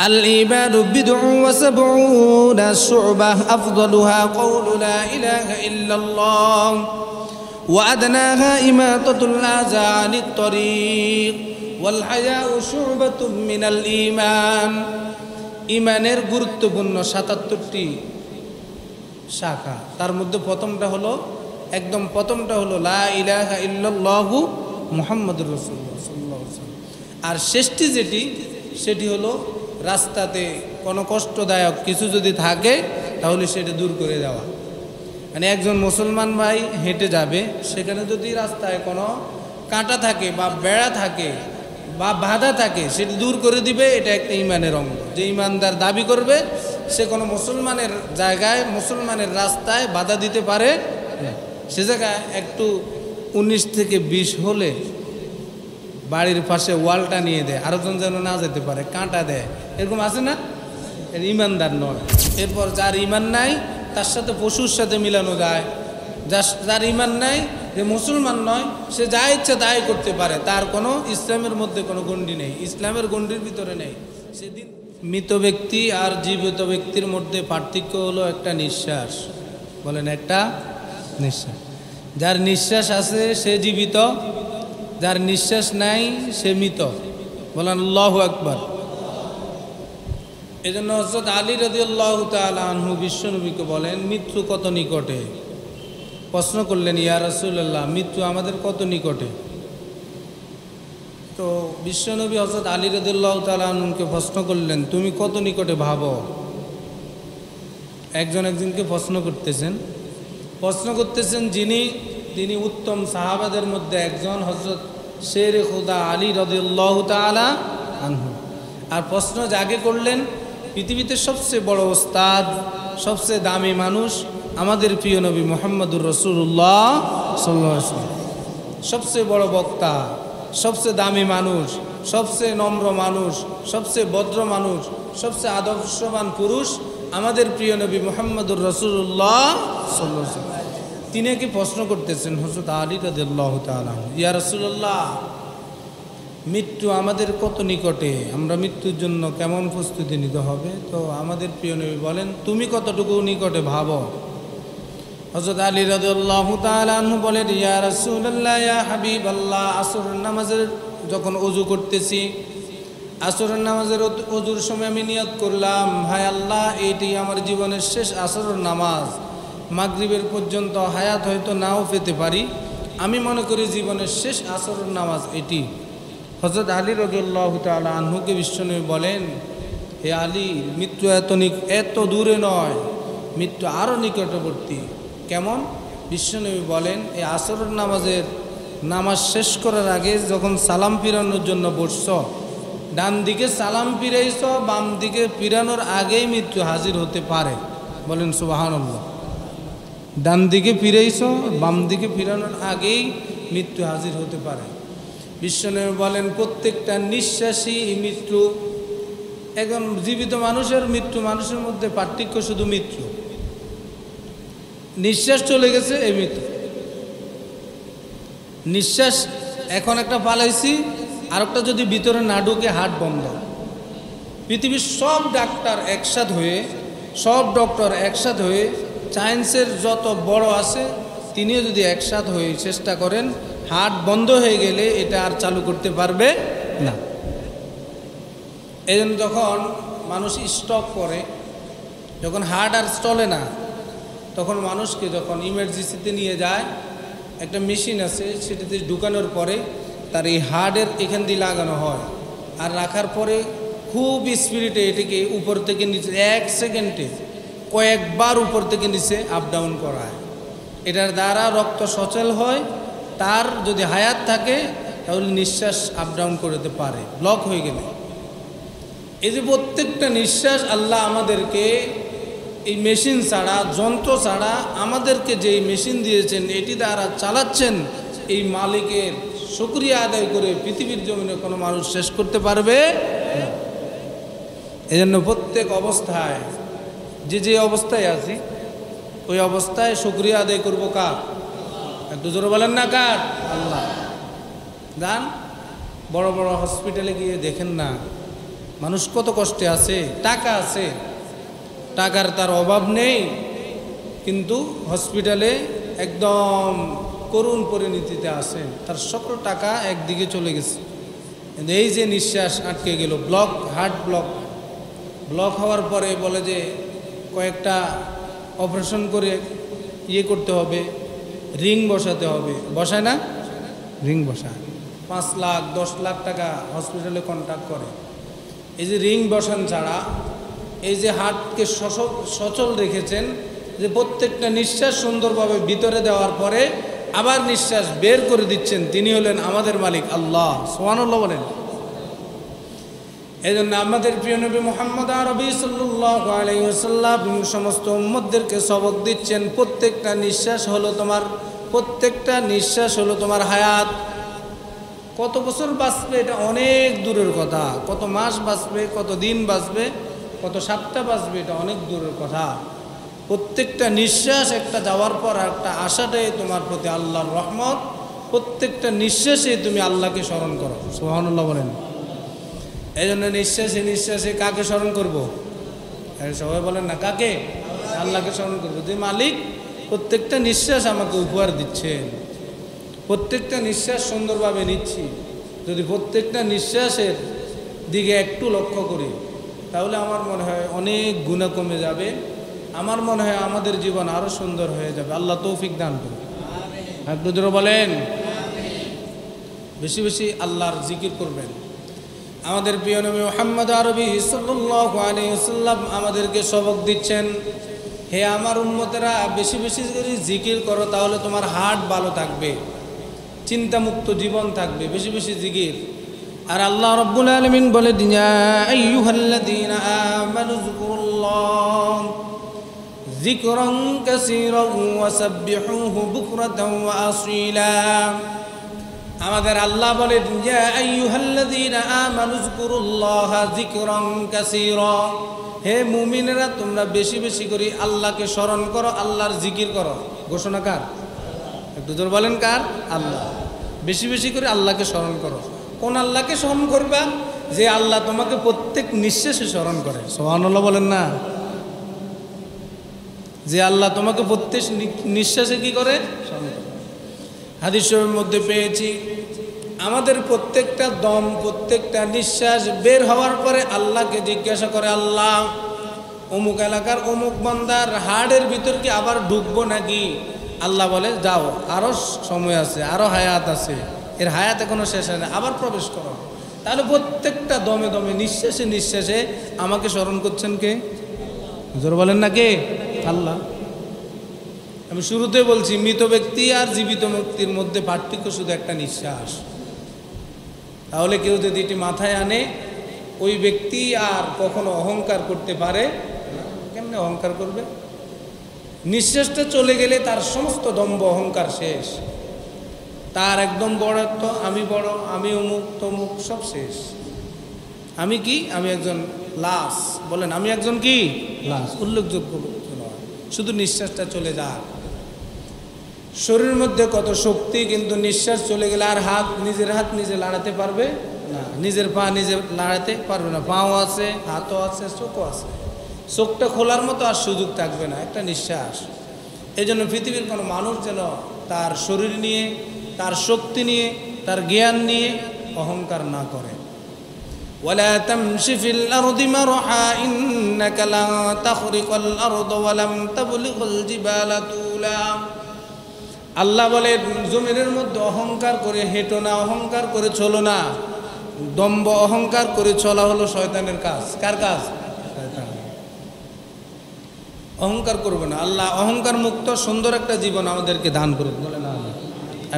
الإيمان بضع وسبعون شعبة أفضلها قول لا إله إلا الله وأدناها إماطة الأذى عن الطريق والحياء شعبة من الإيمان ইমানের গুরুত্বপূর্ণ ৭৭টি শাখা। তার মধ্যে প্রথমটা হলো লা ইলাহা ইল্লাল্লাহু মুহাম্মাদুর রাসূলুল্লাহ সাল্লাল্লাহু আলাইহি ওয়াসাল্লাম। আর শেষটি সেটি হলো রাস্তাতে কোনো কষ্টদায়ক কিছু যদি থাকে তাহলে সেটা দূর করে দেওয়া। মানে একজন মুসলমান ভাই হেঁটে যাবে, সেখানে যদি রাস্তায় কোনো কাঁটা থাকে বা বেড়া থাকে বা বাধা থাকে সেটি দূর করে দিবে। এটা একটা ইমানের অঙ্গ। যে ইমানদার দাবি করবে সে কোনো মুসলমানের জায়গায় মুসলমানের রাস্তায় বাধা দিতে পারে না। সে জায়গায় একটু 19 থেকে 20 হলে বাড়ির পাশে ওয়ালটা নিয়ে দেয়, আরেকজন যেন না যেতে পারে, কাঁটা দেয়, এরকম আছে না? এর ইমানদার নয়। এরপর যার ইমান নাই তার সাথে পশুর সাথে মিলানো যায়। যার ইমান নাই, যে মুসলমান নয়, সে যা ইচ্ছা তাই করতে পারে, তার কোনো ইসলামের মধ্যে কোনো গণ্ডি নেই, ইসলামের গণ্ডির ভিতরে নেই। সেদিন মৃত ব্যক্তি আর জীবিত ব্যক্তির মধ্যে পার্থক্য হলো একটা নিঃশ্বাস। বলেন, একটা নিঃশ্বাস। যার নিঃশ্বাস আছে সে জীবিত, যার নিঃশ্বাস নাই সে মৃত। বলেন আল্লাহু আকবার। এই জন্য হযরত আলী রাদিয়াল্লাহু তাআলা আনহু বিশ্বনবীকে বলেন, মৃত্যু কত নিকটে? প্রশ্ন করলেন, ইয়া রাসূলুল্লাহ, মৃত্যু আমাদের কত নিকটে? তো বিশ্বনবী হযরত আলী রাদিয়াল্লাহু তাআলা আনহুকে প্রশ্ন করলেন, তুমি কত নিকটে ভাবো? একজনকে প্রশ্ন করতেছেন তিনি উত্তম সাহাবাদের মধ্যে একজন, হযরত শেরে খুদা আলী রাদিয়াল্লাহু তাআলা আনহু। আর প্রশ্ন জাগে করলেন পৃথিবীতে সবচেয়ে বড় ওস্তাদ, সবচেয়ে দামি মানুষ আমাদের প্রিয় নবী মুহাম্মদুর রাসূলুল্লাহ সাল্লাল্লাহু আলাইহি ওয়াসাল্লাম। সবচেয়ে বড় বক্তা, সবচেয়ে দামি মানুষ, সবচেয়ে নম্র মানুষ, সবচেয়ে ভদ্র মানুষ, সবচেয়ে আদর্শবান পুরুষ আমাদের প্রিয় নবী মুহাম্মদুর রাসূলুল্লাহ সাল্লাল্লাহু আলাইহি ওয়াসাল্লাম। তিনি কি প্রশ্ন করতেছেন হযরত আলী রাদিয়াল্লাহু তাআলা, ইয়া রাসূলুল্লাহ, মৃত্যু আমাদের কত নিকটে? আমরা মৃত্যুর জন্য কেমন প্রস্তুতি নিতে হবে? তো আমাদের প্রিয় নবী বলেন, তুমি কতটুকু নিকটে ভাবো? হযরত আলী রাদিয়াল্লাহু তাআলা আনহু বলেন, ইয়া রাসূলুল্লাহ, ইয়া হাবিবাল্লাহ, আসরের নামাজের যখন ওযু করতেছি, আসরের নামাজের ওযুর সময় আমি নিয়ত করলাম, হায় আল্লাহ, এটি আমার জীবনের শেষ আসরের নামাজ। মাগরিবের পর্যন্ত হায়াত হয়তো নাও পেতে পারি, আমি মনে করি জীবনের শেষ আসরের নামাজ এটি। হযরত আলী রাদিয়াল্লাহু তাআলা আনহুকে বিশ্বনবী বলেন, হে আলী, মৃত্যু এত দূরে নয়, মৃত্যু আরও নিকটবর্তী। কেমন? বিশ্বনবী বলেন, এই আসরের নামাজ শেষ করার আগে যখন সালাম ফিরানোর জন্য বসছ, ডান দিকে সালাম ফিরাইছ, বাম দিকে ফিরানোর আগেই মৃত্যু হাজির হতে পারে। বলেন সুবহানাল্লাহ। ডান দিকে ফিরাইছ, বাম দিকে ফিরানোর আগেই মৃত্যু হাজির হতে পারে। বিশ্বনবী বলেন, প্রত্যেকটা নিঃশ্বাসই মৃত্যু। একজন জীবিত মানুষের মৃত্যু মানুষের মধ্যে পার্থক্য শুধু মৃত্যু। নিঃশ্বাস চলে গেছে, এই মৃত্যু। নিঃশ্বাস এখন একটা পালাইছি, আর একটা যদি ভিতরে না ঢুকে, হার্ট বন্ধ। পৃথিবীর সব ডক্টর একসাথ হয়ে সায়েন্সের যত বড় আছে তিনিও যদি একসাথ হয়ে চেষ্টা করেন, হার্ট বন্ধ হয়ে গেলে এটা আর চালু করতে পারবে না। এই জন্য যখন মানুষ স্ট্রোক করে, যখন হার্ট আর চলে না, তখন মানুষকে যখন ইমার্জেন্সিতে নিয়ে যায়, একটা মেশিন আছে, সেটাতে ঢুকানোর পরে তার এই হার্টের এখান দিয়ে লাগানো হয়, আর রাখার পরে খুব স্পিডে এটাকে উপর থেকে নিচে 1 সেকেন্ডে কয়েকবার উপর থেকে নিচে আপ ডাউন করায়। এটার দ্বারা রক্ত সচল হয়, তার যদি হায়াত থাকে তাহলে নিঃশ্বাস আপ ডাউন করতে পারে, ব্লক হয়ে গেলে। এই যে প্রত্যেকটা নিঃশ্বাস আল্লাহ আমাদেরকে এই মেশিন ছাড়া, যন্ত্র ছাড়া আমাদেরকে যে মেশিন দিয়েছেন, এটি দ্বারা চালাচ্ছেন, এই মালিকের শুকরিয়া আদায় করে পৃথিবীর জমিনে কোনো মানুষ শেষ করতে পারবে না। এই জন্য প্রত্যেক অবস্থায় যে অবস্থায় আছি, ওই অবস্থায় শুকরিয়া আদায় করবো কার? একটু জোরে বলেন না, কার? আল্লাহ। যান বড় বড় হসপিটালে গিয়ে দেখেন না, মানুষ কত কষ্টে আছে, টাকা আছে, টাকার তার অভাব নেই, কিন্তু হসপিটালে একদম করুণ পরিণতিতে আছে, তার সকল টাকা একদিকে চলে গেছে। এই যে নিঃশ্বাস আটকে গেল, ব্লক, হার্ট ব্লক হওয়ার পরে বলে যে কয়েকটা অপারেশন করে ইয়ে করতে হবে, রিং বসাতে হবে, বসায় না? রিং বসায় 5 লাখ 10 লাখ টাকা হসপিটালে কন্ট্যাক্ট করে। এই যে রিং বসান ছাড়া এই যে হার্টকে সচল রেখেছেন, যে প্রত্যেকটা নিঃশ্বাস সুন্দরভাবে ভিতরে দেওয়ার পরে আবার নিঃশ্বাস বের করে দিচ্ছেন, তিনি হলেন আমাদের মালিক আল্লাহ। সুবহানাল্লাহ বলেন। এই জন্য আমাদের প্রিয় নবী মুহাম্মদ আরবি সাল্লাল্লাহু আলাইহি ওয়াসাল্লাম সমস্ত উম্মতদেরকে সবক দিচ্ছেন, প্রত্যেকটা নিঃশ্বাস হলো তোমার, প্রত্যেকটা নিঃশ্বাস হলো তোমার হায়াত। কত বছর বাঁচবে এটা অনেক দূরের কথা, কত মাস বাঁচবে, কত দিন বাঁচবে, কত সপ্তাহ বাঁচবে এটা অনেক দূরের কথা। প্রত্যেকটা নিঃশ্বাস একটা যাওয়ার পর একটা আশাটাই তোমার প্রতি আল্লাহর রহমত। প্রত্যেকটা নিঃশ্বাসে তুমি আল্লাহকে স্মরণ করো। সুবহানাল্লাহ বলেন। এই জন্য নিঃশ্বাসে নিঃশ্বাসে কাকে স্মরণ করব? সবাই বলেন না, কাকে? আল্লাহকে স্মরণ করব, যে মালিক প্রত্যেকটা নিঃশ্বাস আমাকে উপহার দিচ্ছেন, প্রত্যেকটা নিঃশ্বাস সুন্দরভাবে নিচ্ছি। যদি প্রত্যেকটা নিঃশ্বাসের দিকে একটু লক্ষ্য করি তাহলে আমার মনে হয় অনেক গুনাহ কমে যাবে, আমার মনে হয় আমাদের জীবন আরও সুন্দর হয়ে যাবে। আল্লাহ তৌফিক দান করুন। একটু জোরে বলেন। বেশি বেশি আল্লাহর জিকির করবেন। আমাদের প্রিয় নবী মুহাম্মদ আরবি সাল্লাল্লাহু আলাইহি ওয়াসাল্লাম আমাদেরকে সবক দিচ্ছেন, হে আমার উম্মতেরা, বেশি বেশি করে জিকির করো, তাহলে তোমার হার্ট ভালো থাকবে, চিন্তামুক্ত জীবন থাকবে, বেশি বেশি জিকির। আর আল্লাহ রাব্বুল আলামিন বলে, ইয়া আইয়ুহাল্লাযীনা আমানু যকুরুল্লাহ যিকরান কাসীরান ওয়াসাব্বিহুহু বুকরাতান ওয়া আসীলা। আমাদের আল্লাহ বলেন, ইয়া আইয়ুহাল্লাযীনা আমানু যকুরুল্লাহ যিকরান কাসীরা, হে মুমিনেরা তোমরা বেশি বেশি করে আল্লাহকে স্মরণ করো, আল্লাহর জিকির করো। ঘোষণা কার? একটু জোরে বলেন, কার? আল্লাহ। বেশি বেশি করে আল্লাহকে স্মরণ করো। কোন আল্লাহকে স্মরণ করবা? যে আল্লাহ তোমাকে প্রত্যেক নিঃশ্বাসে স্মরণ করে। সুবহানাল্লাহ বলেন না। যে আল্লাহ তোমাকে প্রত্যেক নিঃশ্বাসে কি করে? স্মরণ করে। হাদিসের মধ্যে পেয়েছি, আমাদের প্রত্যেকটা দম, প্রত্যেকটা নিঃশ্বাস বের হওয়ার পরে আল্লাহকে জিজ্ঞাসা করে, আল্লাহ অমুক এলাকার অমুক বান্দার হাড়ের ভিতর কি আবার ঢুকবো নাকি? আল্লাহ বলে, যাও, আরও সময় আছে, আরও হায়াত আছে, এর হায়াত এখনো শেষ হয় না, আবার প্রবেশ করো। তাহলে প্রত্যেকটা দমে দমে, নিঃশ্বাসে নিঃশ্বাসে আমাকে স্মরণ করছেন কে? জোর বলেন না, কে? আল্লাহ। আমি শুরুতে বলছি, মৃত ব্যক্তি আর জীবিত ব্যক্তির মধ্যে পার্থক্য শুধু একটা নিঃশ্বাস। তাহলে কেউ যদি এটি মাথায় আনে, ওই ব্যক্তি আর কখনো অহংকার করতে পারে? কেমনে অহংকার করবে? নিঃশ্বাসটা চলে গেলে তার সমস্ত দম্ভ অহংকার শেষ। তার একদম বড়ত্ব, আমি বড়, আমি অমুক তমুক, সব শেষ। আমি কি? আমি একজন লাশ। বলেন, আমি একজন কি? লাশ। উল্লেখযোগ্য নয়, শুধু নিঃশ্বাসটা চলে যায়। শরীরের মধ্যে কত শক্তি, কিন্তু নিঃশ্বাস চলে গেলে আর নিজের হাত নিজে লাড়াতে পারবে না, নিজের পা নিজে লাড়াতে পারবে না। পাও আছে, হাতও আছে, চোখও আছে, চোখটা খোলার মতো আর সুযোগ থাকবে না, একটা নিঃশ্বাস। এই জন্য পৃথিবীর কোনো মানুষ যেন তার শরীর নিয়ে, তার শক্তি নিয়ে, তার জ্ঞান নিয়ে অহংকার না করে। ওয়ালা তামশি ফিল আরদি মারহা ইন্নাকা লা তাখরিকাল আরদ ওয়া লাম তাবলিগল জিবালা তুলা। আল্লাহ বলে, জমিনের মধ্যে অহংকার করে হেঁটো না, অহংকার করে চলো না। দম্ভ অহংকার করে চলা হলো শয়তানের কাজ। কার কাজ? অহংকার করবে না। আল্লাহ অহংকার মুক্ত সুন্দর একটা জীবন আমাদেরকে দান করুন। বলেন আমিন।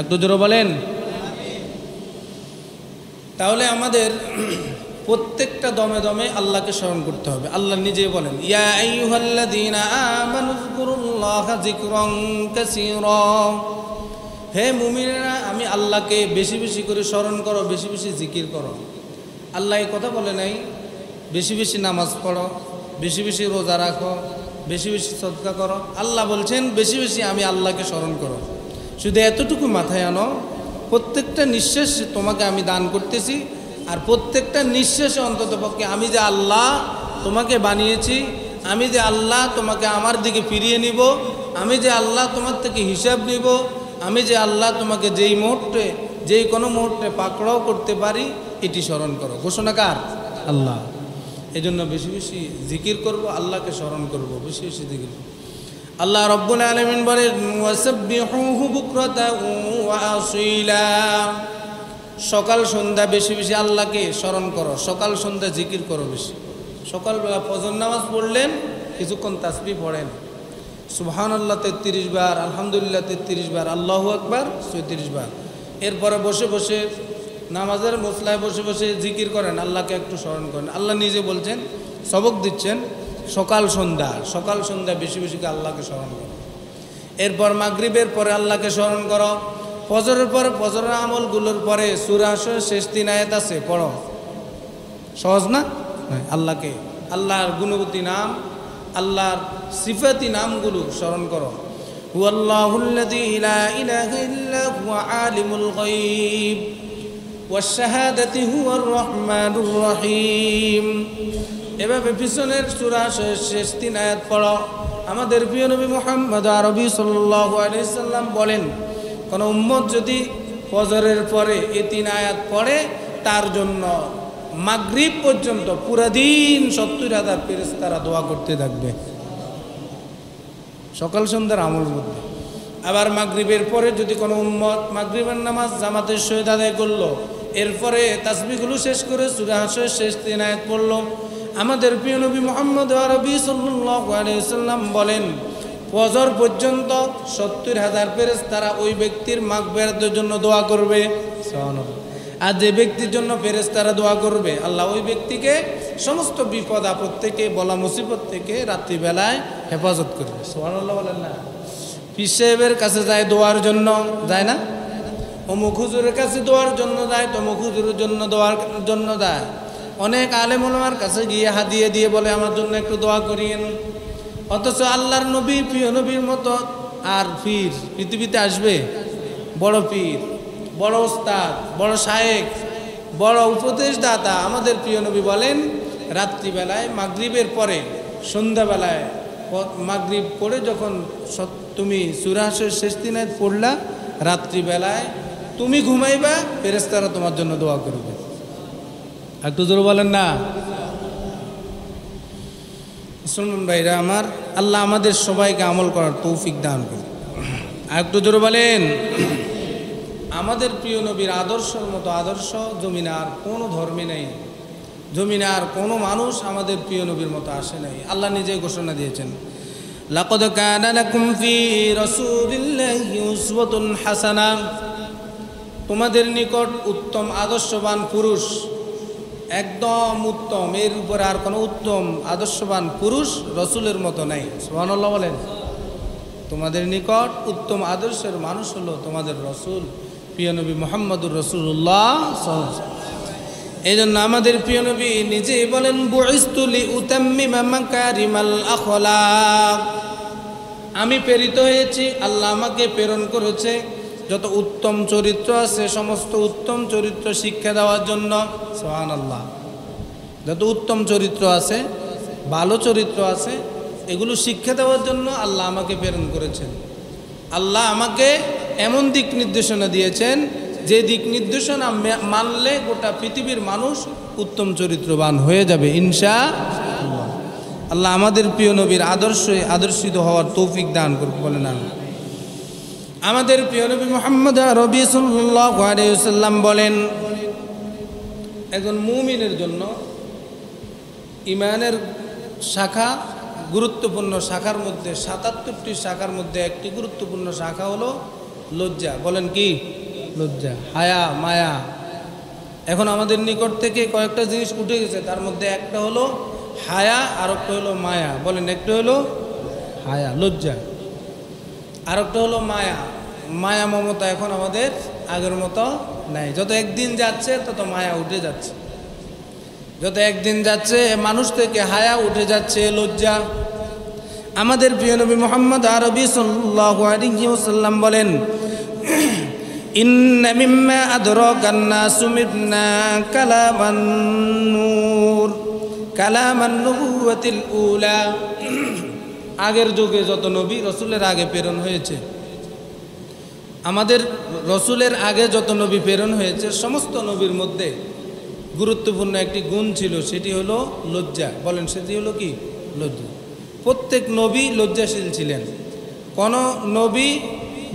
একটু জোরে বলেন। তাহলে আমাদের প্রত্যেকটা দমে দমে আল্লাহকে স্মরণ করতে হবে। আল্লাহ নিজে বলেন, ইয়া আইয়ুহাল্লাযীনা আমানু যকুরুল্লাহা যিকরান কাসীরা, হে মুমিনেরা আমি আল্লাহকে বেশি বেশি করে স্মরণ করো, বেশি বেশি জিকির করো। আল্লাহ এই কথা বলে নাই বেশি বেশি নামাজ পড়ো, বেশি বেশি রোজা রাখো, বেশি বেশি সদকা করো। আল্লাহ বলছেন বেশি বেশি আমি আল্লাহকে স্মরণ করো। শুধু এতটুকু মাথায় আনো, প্রত্যেকটা নিঃশ্বাস তোমাকে আমি দান করতেছি, আর প্রত্যেকটা নিঃশ্বাসে অন্ততপক্ষে আমি যে আল্লাহ তোমাকে বানিয়েছি, আমি যে আল্লাহ তোমাকে আমার দিকে ফিরিয়ে নিব, আমি যে আল্লাহ তোমার থেকে হিসাব নিব, আমি যে আল্লাহ তোমাকে যেই মুহূর্তে যেই কোনো মুহূর্তে পাকড়াও করতে পারি, এটি স্মরণ করো। ঘোষণা কার? আল্লাহ। এই জন্য বেশি বেশি জিকির করব, আল্লাহকে স্মরণ করব, বেশি বেশি জিকির। আল্লাহ রব্বুল আলামিন বলেন ওয়াসাব্বিহুহু বুকরাতাও ওয়া আসীলা, সকাল সন্ধ্যা বেশি বেশি আল্লাহকে স্মরণ করো, সকাল সন্ধ্যা জিকির করো বেশি। সকালবেলা ফজর নামাজ পড়লেন, কিছুক্ষণ তাসবিহ পড়েন, সুবহানাল্লাহ 33 বার, আলহামদুলিল্লাহ 33 বার, আল্লাহু আকবার 34 বার। এরপরে বসে বসে নামাজের মুসলায় বসে বসে জিকির করেন, আল্লাহকে একটু স্মরণ করেন। আল্লাহ নিজে বলছেন, সবক দিচ্ছেন, সকাল সন্ধ্যা বেশি বেশি আল্লাহকে স্মরণ করো। এরপর মাগরিবের পরে আল্লাহকে স্মরণ করো। ফজরের পরে ফজরের আমলগুলোর পরে সূরা আসরের শেষ 3 আয়াত আছে, পড়ো। সহজ না? আল্লাহকে, আল্লাহর গুণবতী নাম, আল্লাহর সিফাতি নামগুলো স্মরণ করো। হুয়াল্লাহুল্লাযী লা ইলাহা ইল্লা হুয়া আলিমুল গায়ব ওয়াশ শাহাদাতি হুয়ার রহমানুর রহিম। এভাবে পিছনের সূরা শেষ 3 আয়াত পড়ো। আমাদের প্রিয় নবী মুহাম্মদ আরবি সাল্লাল্লাহু আলাইহি সাল্লাম বলেন, কোন উম্মত যদি ফজরের পরে এই 3 আয়াত পড়ে, তার জন্য মাগরিব পর্যন্ত পুরা দিন 70,000 ফেরেশতারা দোয়া করতে থাকবে, সকাল সন্ধ্যার আমল মধ্যে। আবার মাগরিবের পরে যদি কোনো উম্মত মাগরিবের নামাজ জামাতের সহিত আদায় করলো, এরপরে তাসবিহগুলো শেষ করে সূরা আসরের শেষ 3 আয়াত পড়লো, আমাদের প্রিয় নবী মুহাম্মদ আরবি সাল্লাল্লাহু আলাইহি ওয়াসাল্লাম বলেন, ফজর পর্যন্ত 70,000 ফেরেশতারা ওই ব্যক্তির মাগফিরাতের জন্য দোয়া করবে। সুবহানাল্লাহ। আর যে ব্যক্তির জন্য ফেরেশতারা দোয়া করবে, আল্লাহ ওই ব্যক্তিকে সমস্ত বিপদ আপদ থেকে, বলা মুসিবত থেকে রাত্রিবেলায় হেফাজত করবে। সুবহানাল্লাহ বলেন না? পীর সাহেবের কাছে যায় দোয়ার জন্য, যায় না? অমুক হুজুরের কাছে দোয়ার জন্য যায়, তমুক হুজুরের জন্য দোয়ার জন্য যায়। অনেক আলেম ওলামার কাছে গিয়ে হাদিয়ে দিয়ে বলে, আমার জন্য একটু দোয়া করিয়েন। অথচ আল্লাহর নবী, প্রিয় নবীর মতো আর পীর পৃথিবীতে আসবে? বড় পীর, বড় ওস্তাদ, বড় শায়েখ, বড় উপদেশদাতা আমাদের প্রিয় নবী বলেন, রাত্রিবেলায় মাগরিবের পরে, সন্ধ্যাবেলায় মাগরিব পড়ে যখন তুমি সূরা আসরের শেষ 3 আয়াত পড়লা, রাত্রিবেলায় তুমি ঘুমাইবা, ফেরেশতারা তোমার জন্য দোয়া করবে। একটু জোরে বলেন না? মুসলমান ভাইরা আমার, আল্লাহ আমাদের সবাইকে আমল করার তৌফিক দান করুন। আর একটু জোরে বলেন। আমাদের প্রিয় নবীর আদর্শের মতো আদর্শ জমিনে আর কোনো ধর্মে নেই, জমিনে আর কোনো মানুষ আমাদের প্রিয় নবীর মতো আসে নাই। আল্লাহ নিজে ঘোষণা দিয়েছেন, লাকাদ কানা লাকুম ফি রাসূলিল্লাহি উসওয়াতুন হাসানাহ, তোমাদের নিকট উত্তম আদর্শবান পুরুষ, একদম উত্তম, এর উপরে আর কোনো উত্তম আদর্শবান পুরুষ রসুলের মতো নাই। সুবহানাল্লাহ বলেন। তোমাদের নিকট উত্তম আদর্শের মানুষ হলো তোমাদের রসুল, প্রিয় নবী মুহাম্মদুর রাসূলুল্লাহ সাল্লাল্লাহু আলাইহি ওয়াসাল্লাম। এই জন্য আমাদের প্রিয় নবী নিজেই বলেন, বুইসতু লিউতাম্মিমা মাকারিমাল আখলাক, আমি প্রেরিত হয়েছি, আল্লাহ আমাকে প্রেরণ করেছে যত উত্তম চরিত্র আছে সমস্ত উত্তম চরিত্র শিক্ষা দেওয়ার জন্য। সুবহানাল্লাহ। যত উত্তম চরিত্র আছে, ভালো চরিত্র আছে, এগুলো শিক্ষা দেওয়ার জন্য আল্লাহ আমাকে প্রেরণ করেছেন। আল্লাহ আমাকে এমন দিক নির্দেশনা দিয়েছেন, যে দিক নির্দেশনা মানলে গোটা পৃথিবীর মানুষ উত্তম চরিত্রবান হয়ে যাবে ইনশাআল্লাহ। আল্লাহ আমাদের প্রিয় নবীর আদর্শে আদর্শিত হওয়ার তৌফিক দান করুন, বলেন আমিন। আমাদের প্রিয় নবী মুহাম্মদ আরবি সাল্লাল্লাহু আলাইহি ওয়াসাল্লাম বলেন, একজন মুমিনের জন্য ঈমানের শাখা, গুরুত্বপূর্ণ শাখার মধ্যে ৭৭টি শাখার মধ্যে একটি গুরুত্বপূর্ণ শাখা হলো লজ্জা। বলেন কি? লজ্জা, হায়া, মায়া। এখন আমাদের নিকট থেকে কয়েকটা জিনিস উঠে গেছে, তার মধ্যে একটা হলো হায়া, আর একটা হলো মায়া। বলেন, একটা হলো হায়া, লজ্জা, আর একটা হলো মায়া। মায়া মমতা এখন আমাদের আগের মতো নাই। যত একদিন যাচ্ছে তত মায়া উঠে যাচ্ছে, যত একদিন যাচ্ছে মানুষ থেকে হায়া উঠে যাচ্ছে, লজ্জা। আমাদের প্রিয় নবী মুহাম্মদ আরবি সাল্লাল্লাহু আলাইহি ওয়াসাল্লাম বলেন, ইন্না মিম্মা আদরাকান নাসু মিন্না কালামান নূর কালামান নবুওয়াতিল উলা। আগের যুগে যত নবী রসুলের আগে প্রেরণ হয়েছে, আমাদের রসুলের আগে যত নবী প্রেরণ হয়েছে, সমস্ত নবীর মধ্যে গুরুত্বপূর্ণ একটি গুণ ছিল, সেটি হলো লজ্জা। বলেন, সেটি হলো কি? লজ্জা। প্রত্যেক নবী লজ্জাশীল ছিলেন, কোন নবী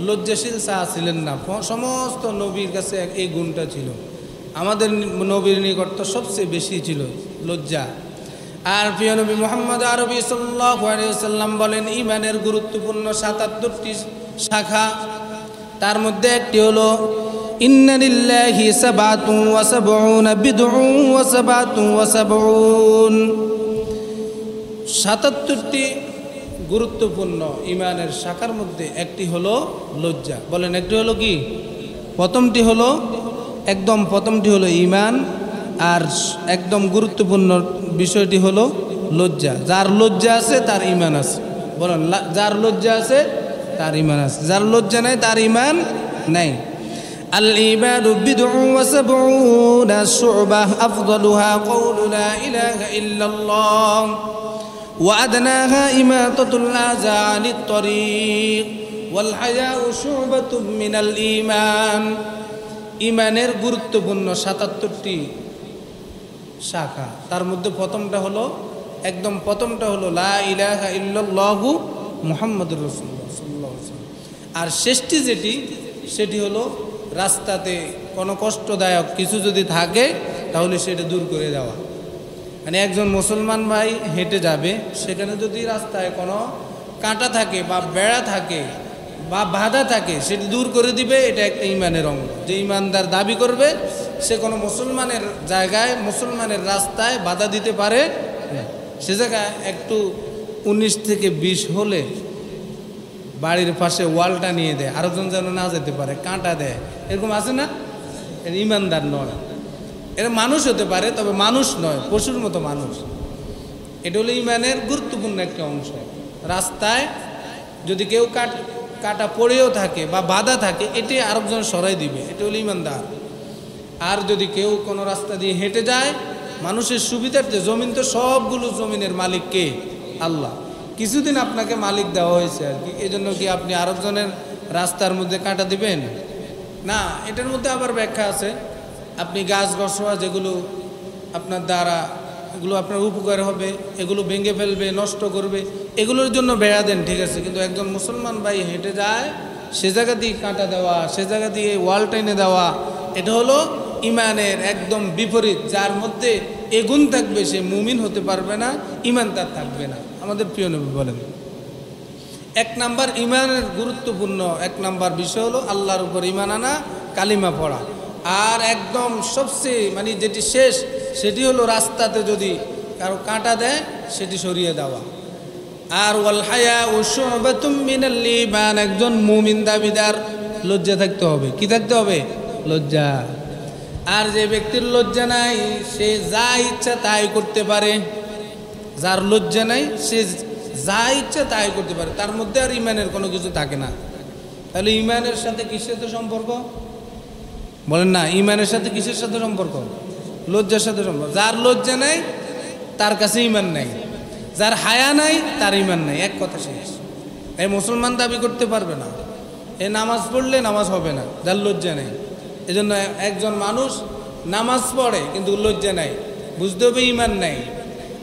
লজ্জাশীল ছিলেন না। সমস্ত নবীর কাছে এই গুণটা ছিল। আমাদের নবীর নিকট তো সবচেয়ে বেশি ছিল লজ্জা। আর প্রিয় নবী মুহাম্মদ আরবি সাল্লাল্লাহু আলাইহি ওয়াসাল্লাম বলেন, ঈমানের গুরুত্বপূর্ণ ৭৭টি শাখা, তার মধ্যে একটি হলো ইন্না লিল্লাহি সাবআতুন ওয়া সাবউনা বিদউন ওয়া সাবআতুন ওয়া সাবউন। ৭৭টি গুরুত্বপূর্ণ ঈমানের শাখার মধ্যে একটি হলো লজ্জা। বলেন, একটি হলো কি? প্রথমটি হলো প্রথমটি হলো ঈমান, আর একদম গুরুত্বপূর্ণ বিষয়টি হলো লজ্জা। যার লজ্জা আছে তার ঈমান আছে। বলেন, যার লজ্জা আছে তার ঈমান আছে, যার লজ্জা নাই তার ঈমান নাই। আল ঈমানু বিদউন ওয়া সাবউনা শু'বাহ আফদালুহা কাউলু লা ইলাহা ইল্লাল্লাহ ওয়া আদনাহা ইমাতাতুল আযা আনিত তরিক ওয়াল হায়াউ শু'বাতুম মিনাল ঈমান। ঈমানের গুরুত্বপূর্ণ ৭৭টি শাখা, তার মধ্যে প্রথমটা হলো লা ইলাহা ইল্লাল্লাহু মুহাম্মাদুর রাসূলুল্লাহ সাল্লাল্লাহু আলাইহি ওয়াসাল্লাম। আর শেষটি সেটি হলো রাস্তাতে কোনো কষ্টদায়ক কিছু যদি থাকে তাহলে সেটা দূর করে দেওয়া। মানে একজন মুসলমান ভাই হেঁটে যাবে, সেখানে যদি রাস্তায় কোনো কাঁটা থাকে বা বেড়া থাকে বা বাধা থাকে, সেটি দূর করে দিবে। এটা একটা ঈমানের অঙ্গ। যে ঈমানদার দাবি করবে সে কোনো মুসলমানের জায়গায়, মুসলমানের রাস্তায় বাধা দিতে পারে না। সে জায়গায় একটু ১৯ থেকে ২০ হলে বাড়ির পাশে ওয়ালটা নিয়ে দেয়, আরেকজন যেন না যেতে পারে, কাঁটা দেয়। এরকম আছে না? এর ঈমানদার নয়। এরা মানুষ হতে পারে, তবে মানুষ নয়, পশুর মতো মানুষ। এটা হলো ঈমানের গুরুত্বপূর্ণ একটা অংশ। রাস্তায় যদি কেউ কাটা পড়েও থাকে বা বাধা থাকে, এটি আরেকজন সরাই দিবে, এটা হলো ঈমানদার। আর যদি কেউ কোনো রাস্তা দিয়ে হেঁটে যায় মানুষের সুবিধার্থে, জমিন তো সবগুলো জমিনের মালিক কে? আল্লাহ। কিছুদিন আপনাকে মালিক দেওয়া হয়েছে আর কি, এই জন্য কি আপনি আরেকজনের রাস্তার মধ্যে কাঁটা দিবেন? না। এটার মধ্যে আবার ব্যাখ্যা আছে। আপনি গাছ গছড়া যেগুলো আপনার দ্বারা এগুলো আপনার উপকার হবে, এগুলো ভেঙে ফেলবে, নষ্ট করবে, এগুলোর জন্য বেড়া দেন, ঠিক আছে। কিন্তু একজন মুসলমান ভাই হেঁটে যায়, সে জায়গা দিয়ে কাঁটা দেওয়া, সে জায়গা দিয়ে ওয়াল টেনে দেওয়া, এটা হলো ঈমানের একদম বিপরীত। যার মধ্যে এগুণ থাকবে সে মুমিন হতে পারবে না, ঈমান তার থাকবে না। আমাদের প্রিয় নবী বলেন, ১ নাম্বার ঈমানের গুরুত্বপূর্ণ ১ নাম্বার বিষয় হলো আল্লাহর উপর ঈমান আনা, কালিমা পড়া। আর একদম সবচেয়ে যেটি শেষ, সেটি হলো রাস্তাতে যদি কারো কাঁটা দেয় সেটি সরিয়ে দেওয়া। আর ওয়াল হায়াউ শু'বাতুম মিনাল ঈমান। একজন মুমিন দাবিদার লজ্জা থাকতে হবে। কি থাকতে হবে? লজ্জা। আর যে ব্যক্তির লজ্জা নাই সে যা ইচ্ছা তাই করতে পারে। যার লজ্জা নাই সে যা ইচ্ছা তাই করতে পারে, তার মধ্যে আর ঈমানের কোনো কিছু থাকে না। তাহলে ঈমানের সাথে কিসের সাথে সম্পর্ক? বলেন না, ঈমানের সাথে কিসের সাথে সম্পর্ক? লজ্জার সাথে সম্পর্ক। যার লজ্জা নাই তার কাছে ঈমান নাই, যার হায়া নাই তার ঈমান নাই, এক কথা শেষ। এই মুসলমান দাবি করতে পারবে না, এ নামাজ পড়লে নামাজ হবে না, যার লজ্জা নেই। এজন্য একজন মানুষ নামাজ পড়ে কিন্তু লজ্জা নাই, বুঝতে হবে ঈমান নাই।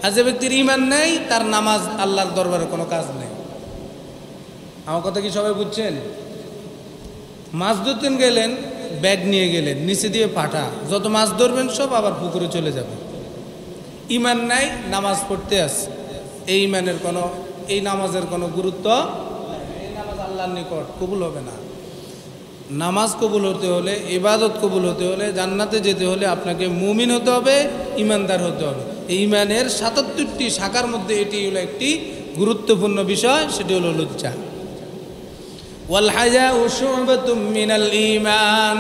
আর যে ব্যক্তির ঈমান নাই তার নামাজ আল্লাহর দরবারে কোনো কাজ নেই। আমার কথা কি সবাই বুঝছেন? মাছ ধরতেন গেলেন, ব্যাগ নিয়ে গেলেন, নিচে দিয়ে পাঠা, যত মাছ ধরবেন সব আবার পুকুরে চলে যাবে। ঈমান নাই, নামাজ পড়তে আসে, এই নামাজের কোনো গুরুত্ব, এই নামাজ আল্লাহর নিকট কবুল হবে না। নামাজ কবুল হতে হলে, ইবাদত কবুল হতে হলে, জান্নাতে যেতে হলে আপনাকে মুমিন হতে হবে, ঈমানদার হতে হবে। এই ঈমানের ৭৭টি শাখার মধ্যে এটি হলো একটি গুরুত্বপূর্ণ বিষয়, সেটি হলো লজ্জা। ওয়াল হায়াউ শু'বাতুম মিনাল ঈমান।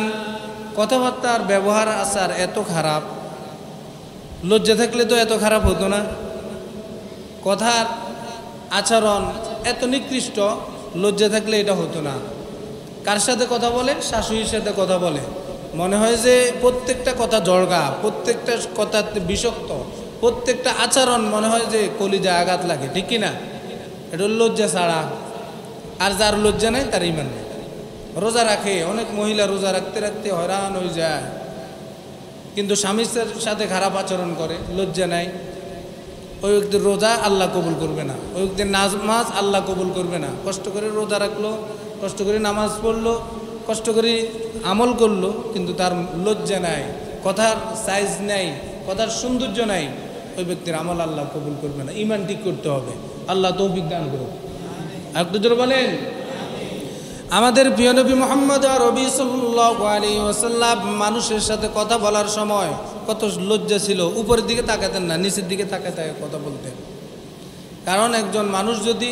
কথাবার্তার ব্যবহার আচার এত খারাপ, লজ্জা থাকলে তো এত খারাপ হতো না। কথার আচরণ এত নিকৃষ্ট, লজ্জা থাকলে এটা হতো না। কার সাথে কথা বলে? শাশুড়ির সাথে কথা বলে। মনে হয় যে প্রত্যেকটা কথা জড়গা, প্রত্যেকটা কথা বিষাক্ত, প্রত্যেকটা আচরণ মনে হয় যে কলিজায় আঘাত লাগে, ঠিক কি না? এটা লজ্জা ছাড়া। আর যার লজ্জা নেই তার ঈমান নেই। রোজা রাখে, অনেক মহিলা রোজা রাখতে রাখতে হয়রান হয়ে যায়, কিন্তু স্বামীর সাথে খারাপ আচরণ করে, লজ্জা নাই। ওই ব্যক্তির রোজা আল্লাহ কবুল করবে না, ওই ব্যক্তির নামাজ আল্লাহ কবুল করবে না। কষ্ট করে রোজা রাখলো, কষ্ট করে নামাজ পড়লো, কষ্ট করে আমল করলো, কিন্তু তার লজ্জা নাই, কথার সাইজ নাই, কথার সৌন্দর্য নাই, ওই ব্যক্তির আমল আল্লাহ কবুল করবে না। ঈমান ঠিক করতে হবে। আল্লাহ তৌফিক দান করুন। একটু জোরে বলেন। আমাদের প্রিয় নবী মুহাম্মদ আরবি সাল্লাল্লাহু আলাইহি ওয়াসাল্লাম মানুষের সাথে কথা বলার সময় কত লজ্জা ছিল, উপরের দিকে তাকাতেন না, নিচের দিকে তাকাতে কথা বলতেন। কারণ একজন মানুষ যদি,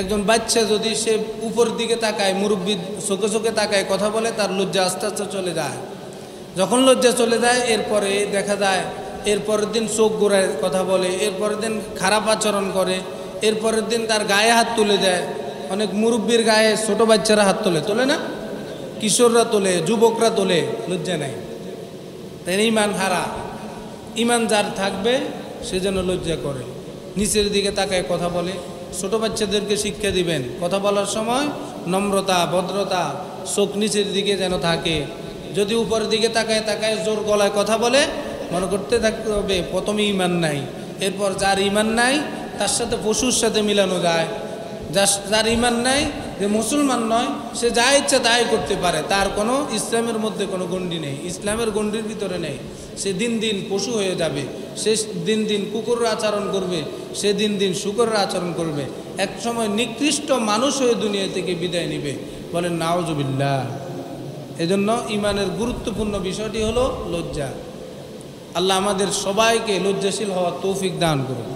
একজন বাচ্চা যদি সে উপরের দিকে তাকায়, মুরব্বী চোখে চোখে তাকায় কথা বলে, তার লজ্জা আস্তে আস্তে চলে যায়। যখন লজ্জা চলে যায়, এরপরে দেখা যায় এরপরের দিন চোখ ঘোরায় কথা বলে, এরপরের দিন খারাপ আচরণ করে, এরপরের দিন তার গায়ে হাত তুলে দেয়। অনেক মুরব্বীর গায়ে ছোট বাচ্চারা হাত তোলে না? কিশোররা তোলে, যুবকরা তোলে, লজ্জা নাই। তাই ঈমান হারা। ঈমান যার থাকবে সে যেন লজ্জা করে, নিচের দিকে তাকায় কথা বলে। ছোট বাচ্চাদেরকে শিক্ষা দিবেন, কথা বলার সময় নম্রতা, ভদ্রতা, চোখ নিচের দিকে যেন থাকে। যদি উপরের দিকে তাকায় তাকায় জোর গলায় কথা বলে, মনে করতে থাকতে হবে প্রথমে ঈমান নাই। এরপর যার ঈমান নাই তার সাথে পশুর সাথে মিলানো যায়। যার ঈমান নাই, যে মুসলমান নয়, সে যা ইচ্ছা তাই করতে পারে, তার কোনো ইসলামের মধ্যে কোনো গণ্ডি নেই, ইসলামের গণ্ডির ভিতরে নেই। সে দিন দিন পশু হয়ে যাবে, সে দিন দিন কুকুরের আচরণ করবে, সে দিন দিন শুকরের আচরণ করবে, এক সময় নিকৃষ্ট মানুষ হয়ে দুনিয়া থেকে বিদায় নেবে। বলেন নাউজুবিল্লাহ। এজন্য ঈমানের গুরুত্বপূর্ণ বিষয়টি হলো লজ্জা। আল্লাহ আমাদের সবাইকে লজ্জাশীল হওয়ার তৌফিক দান করুন,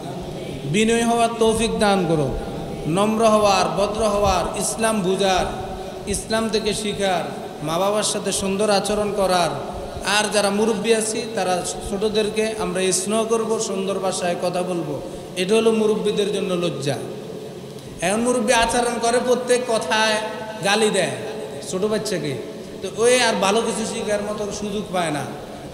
বিনয় হওয়ার তৌফিক দান করুন, নম্র হওয়ার, ভদ্র হওয়ার, ইসলাম বুঝার, ইসলাম থেকে শিখার, মা বাবার সাথে সুন্দর আচরণ করার। আর যারা মুরব্বী আছি তারা ছোটদেরকে আমরা স্নেহ করব, সুন্দর ভাষায় কথা বলবো। এটা হলো মুরব্বীদের জন্য লজ্জা। এখন মুরব্বী আচরণ করে, প্রত্যেক কথায় গালি দেয় ছোট বাচ্চাকে, তো ওই আর ভালো কিছু শিখার মতো সুযোগ পায় না।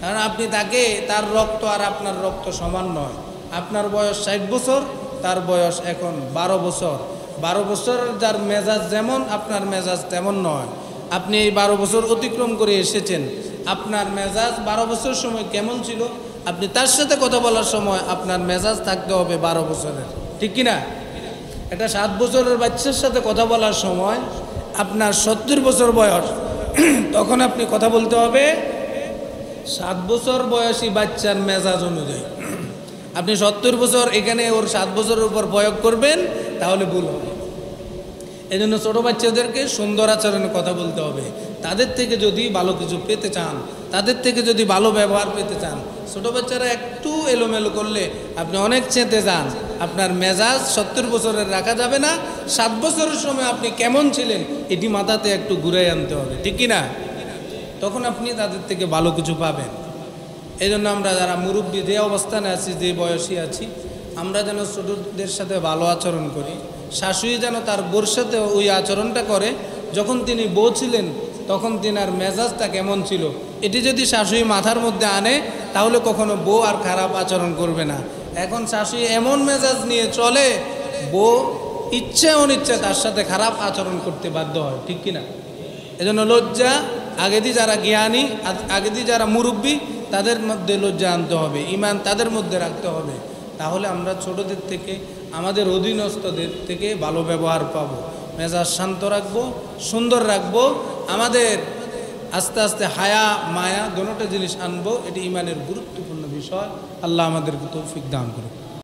কারণ আপনি তাকে, তার রক্ত আর আপনার রক্ত সমান নয়। আপনার বয়স 60 বছর, তার বয়স এখন 12 বছর। 12 বছরের যার মেজাজ যেমন, আপনার মেজাজ তেমন নয়। আপনি এই 12 বছর অতিক্রম করে এসেছেন, আপনার মেজাজ 12 বছর সময় কেমন ছিল, আপনি তার সাথে কথা বলার সময় আপনার মেজাজ থাকতে হবে 12 বছরের, ঠিক কিনা? একটা 7 বছরের বাচ্চার সাথে কথা বলার সময় আপনার 70 বছর বয়স, তখন আপনি কথা বলতে হবে 7 বছর বয়সী বাচ্চার মেজাজ অনুযায়ী। আপনি 70 বছর এখানে ওর 7 বছরের উপর প্রয়োগ করবেন, তাহলে ভুল হবে। এই জন্য ছোটো বাচ্চাদেরকে সুন্দর আচরণে কথা বলতে হবে। তাদের থেকে যদি ভালো কিছু পেতে চান, তাদের থেকে যদি ভালো ব্যবহার পেতে চান, ছোটো বাচ্চারা একটু এলোমেলো করলে আপনি অনেক চেতে যান। আপনার মেজাজ 70 বছরের রাখা যাবে না। 7 বছরের সময় আপনি কেমন ছিলেন এটি মাথাতে একটু ঘুরাই আনতে হবে, ঠিক কিনা? তখন আপনি তাদের থেকে ভালো কিছু পাবেন। এই জন্য আমরা যারা মুরব্বী, যে অবস্থানে আছি, যে বয়সী আছি, আমরা যেন ছোটদের সাথে ভালো আচরণ করি। শাশুড়ি যেন তার বোর সাথে ওই আচরণটা করে যখন তিনি বউ ছিলেন, তখন তিনার মেজাজটা কেমন ছিল, এটি যদি শাশুড়ি মাথার মধ্যে আনে, তাহলে কখনো বউ আর খারাপ আচরণ করবে না। এখন শাশুড়ি এমন মেজাজ নিয়ে চলে, বউ ইচ্ছে অনিচ্ছে তার সাথে খারাপ আচরণ করতে বাধ্য হয়, ঠিক কিনা? এজন্য লজ্জা, আগে দিয়ে যারা জ্ঞানী, আগে দিয়ে যারা মুরব্বী, তাদের মধ্যে লজ্জা আনতে হবে, ঈমান তাদের মধ্যে রাখতে হবে। তাহলে আমরা ছোটদের থেকে, আমাদের অধীনস্থদের থেকে ভালো ব্যবহার পাব, মেজাজ শান্ত রাখবো, সুন্দর রাখবো। আমাদের আস্তে আস্তে হায়া, মায়া, দোনোটা জিনিস আনবো। এটি ঈমানের গুরুত্বপূর্ণ বিষয়। আল্লাহ আমাদেরকে তৌফিক দান করুন।